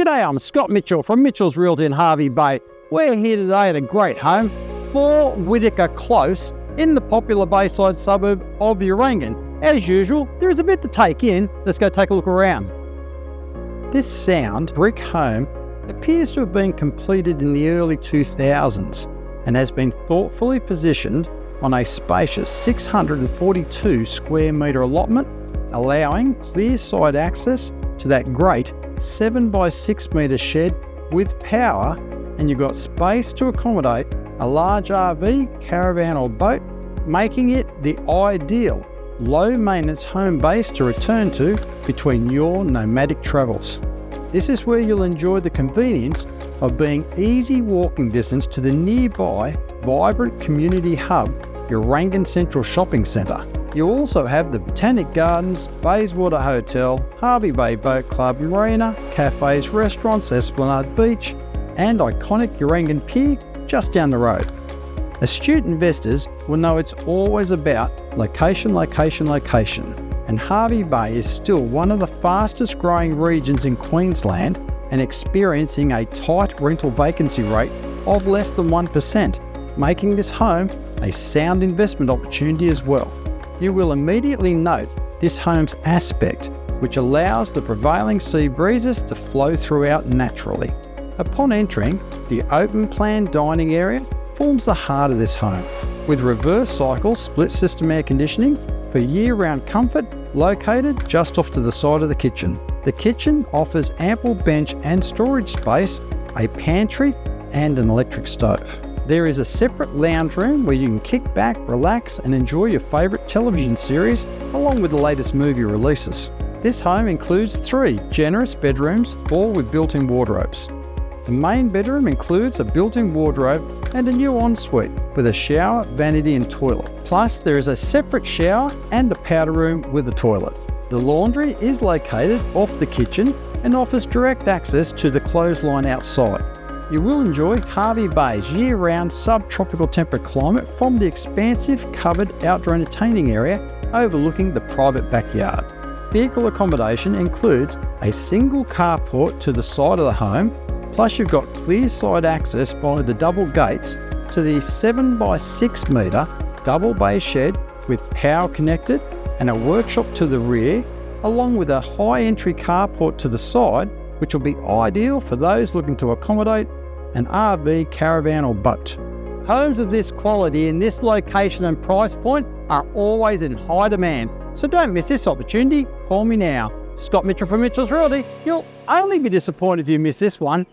G'day, I'm Scott Mitchell from Mitchell's Realty in Hervey Bay. We're here today at a great home for Whittaker Close in the popular bayside suburb of Urangan. As usual, there is a bit to take in. Let's go take a look around. This sound brick home appears to have been completed in the early 2000s and has been thoughtfully positioned on a spacious 642 square metre allotment, allowing clear side access to that great 7 by 6 metre shed with power, and you've got space to accommodate a large RV, caravan or boat, making it the ideal low maintenance home base to return to between your nomadic travels. This is where you'll enjoy the convenience of being easy walking distance to the nearby vibrant community hub, Urangan Central Shopping Centre. You also have the Botanic Gardens, Bayswater Hotel, Hervey Bay Boat Club, marina, cafes, restaurants, Esplanade Beach, and iconic Urangan Pier just down the road. Astute investors will know it's always about location, location, location, and Hervey Bay is still one of the fastest growing regions in Queensland and experiencing a tight rental vacancy rate of less than 1%, making this home a sound investment opportunity as well. You will immediately note this home's aspect, which allows the prevailing sea breezes to flow throughout naturally. Upon entering, the open plan dining area forms the heart of this home, with reverse cycle split system air conditioning for year-round comfort located just off to the side of the kitchen. The kitchen offers ample bench and storage space, a pantry and an electric stove. There is a separate lounge room where you can kick back, relax and enjoy your favourite television series along with the latest movie releases. This home includes 3 generous bedrooms, all with built-in wardrobes. The main bedroom includes a built-in wardrobe and a new ensuite with a shower, vanity and toilet. Plus there is a separate shower and a powder room with a toilet. The laundry is located off the kitchen and offers direct access to the clothesline outside. You will enjoy Hervey Bay's year-round subtropical temperate climate from the expansive covered outdoor entertaining area overlooking the private backyard. Vehicle accommodation includes a single carport to the side of the home, plus you've got clear side access by the double gates to the 7 by 6 metre double bay shed with power connected and a workshop to the rear, along with a high entry carport to the side, which will be ideal for those looking to accommodate an RV, caravan or boat. Homes of this quality in this location and price point are always in high demand, so don't miss this opportunity. Call me now. Scott Mitchell from Mitchell's Realty. You'll only be disappointed if you miss this one.